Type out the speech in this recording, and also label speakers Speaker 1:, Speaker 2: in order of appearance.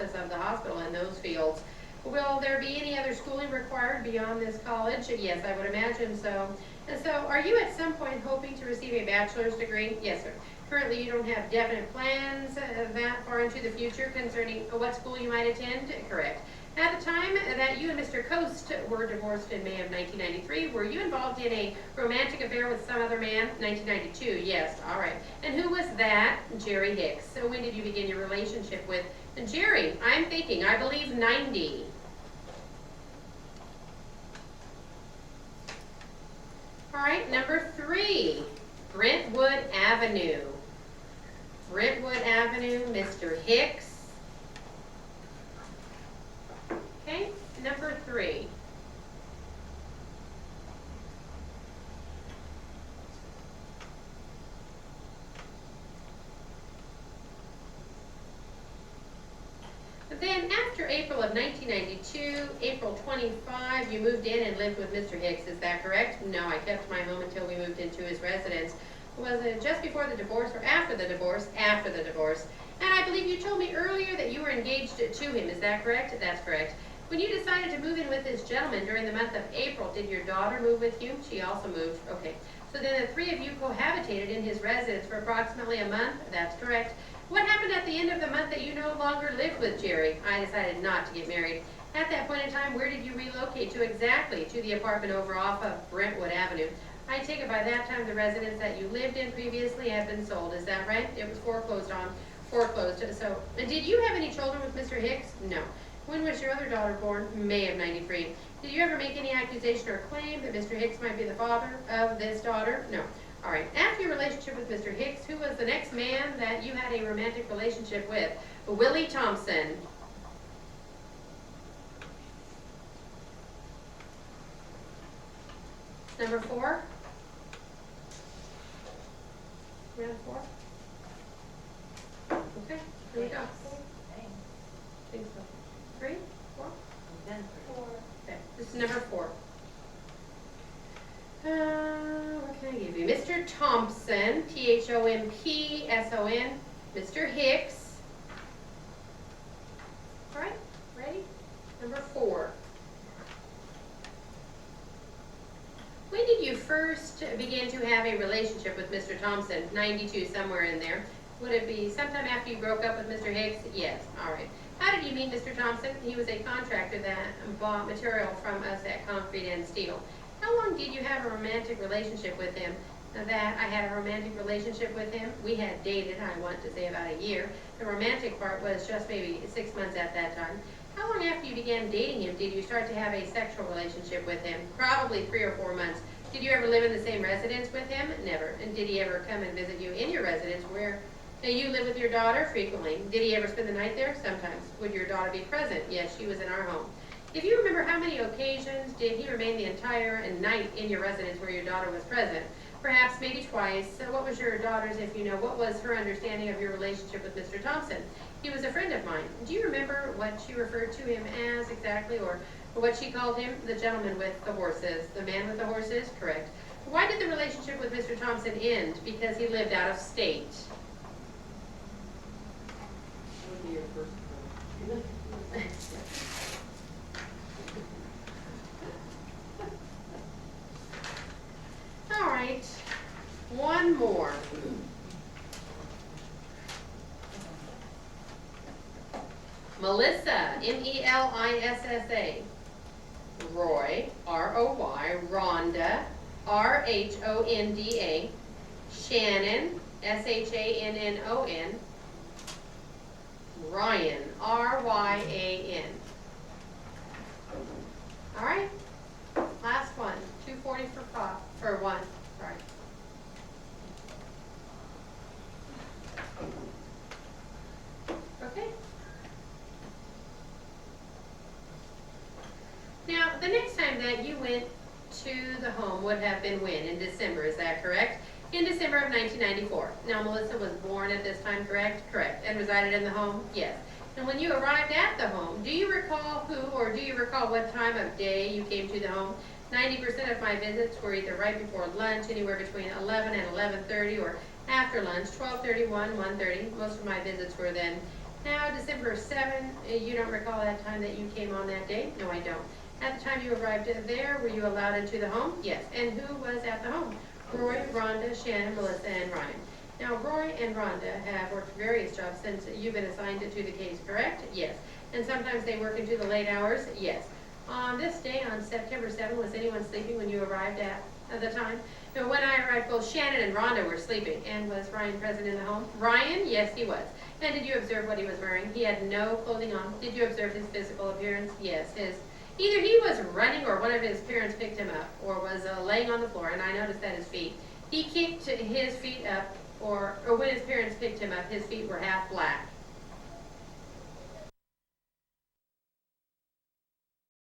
Speaker 1: office of the hospital in those fields. Will there be any other schooling required beyond this college? Yes, I would imagine so. And so, are you at some point hoping to receive a bachelor's degree? Yes, sir. Currently, you don't have definite plans that far into the future concerning what school you might attend? Correct. At the time that you and Mr. Coast were divorced in May of 1993, were you involved in a romantic affair with some other man? 1992, yes, all right. And who was that? Jerry Hicks. So when did you begin your relationship with Jerry? I'm thinking, I believe 90. All right, number 3, Brentwood Avenue. Brentwood Avenue, Mr. Hicks. Okay, number 3. Then after April of 1992, April 25, you moved in and lived with Mr. Hicks, is that correct? No, I kept my home until we moved into his residence. Was it just before the divorce or after the divorce? After the divorce. And I believe you told me earlier that you were engaged to him, is that correct? That's correct. When you decided to move in with this gentleman during the month of April, did your daughter move with you? She also moved. Okay. So then the 3 of you cohabitated in his residence for approximately a month? That's correct. What happened at the end of the month that you no longer lived with Jerry? I decided not to get married. At that point in time, where did you relocate to exactly? To the apartment over off of Brentwood Avenue. I take it by that time the residence that you lived in previously had been sold. Is that right? It was foreclosed on. Foreclosed. So, did you have any children with Mr. Hicks? No. When was your other daughter born? May of 93. Did you ever make any accusation or claim that Mr. Hicks might be the father of this daughter? No. All right. After your relationship with Mr. Hicks, who was the next man that you had a romantic relationship with? Willie Thompson. Number 4. Yeah, 4. Okay, here we go. Think so. 3, 4. Okay, this is number 4. What can I give you? Mr. Thompson, Thompson, Mr. Hicks. All right, ready? Number 4. When did you first begin to have a relationship with Mr. Thompson? 92, somewhere in there. Would it be sometime after you broke up with Mr. Hicks? Yes, all right. How did you meet Mr. Thompson? He was a contractor that bought material from us at Concrete and Steel. How long did you have a romantic relationship with him? That I had a romantic relationship with him? We had dated, I want to say, about a year. The romantic part was just maybe 6 months at that time. How long after you began dating him did you start to have a sexual relationship with him? Probably 3 or 4 months. Did you ever live in the same residence with him? Never. And did he ever come and visit you in your residence where you live with your daughter? Frequently. Did he ever spend the night there? Sometimes. Would your daughter be present? Yes, she was in our home. If you remember, how many occasions did he remain the entire night in your residence where your daughter was present? Perhaps maybe twice. So what was your daughter's, if you know, what was her understanding of your relationship with Mr. Thompson? He was a friend of mine. Do you remember what she referred to him as exactly, or what she called him? The gentleman with the horses. The man with the horses? Correct. Why did the relationship with Mr. Thompson end? Because he lived out of state.
Speaker 2: What would be your first
Speaker 1: All right, one more. Melissa, Melissa. Roy, Roy. Rhonda, Rhonda. Shannon, Shannon. Ryan, Ryan. All right, last one. 240 for 1. Sorry. Okay. Now, the next time that you went to the home would have been when? In December, is that correct? In December of 1994. Now, Melissa was born at this time, correct? Correct. And resided in the home? Yes. And when you arrived at the home, do you recall who, or do you recall what time of day you came to the home? 90% of my visits were either right before lunch, anywhere between 11 and 11:30, or after lunch, 12:31, 1:30. Most of my visits were then. Now, December 7, you don't recall that time that you came on that day? No, I don't. At the time you arrived there, were you allowed into the home? Yes. And who was at the home? Roy, Rhonda, Shannon, Melissa, and Ryan. Now, Roy and Rhonda have worked various jobs since you've been assigned to the case, correct? Yes. And sometimes they work into the late hours? Yes. On this day, on September 7, was anyone sleeping when you arrived at the time? No, when I arrived, both Shannon and Rhonda were sleeping. And was Ryan present in the home? Ryan? Yes, he was. And did you observe what he was wearing? He had no clothing on. Did you observe his physical appearance? Yes. Either he was running or one of his parents picked him up or was laying on the floor, and I noticed that his feet. He kicked his feet up, or when his parents picked him up, his feet were half black.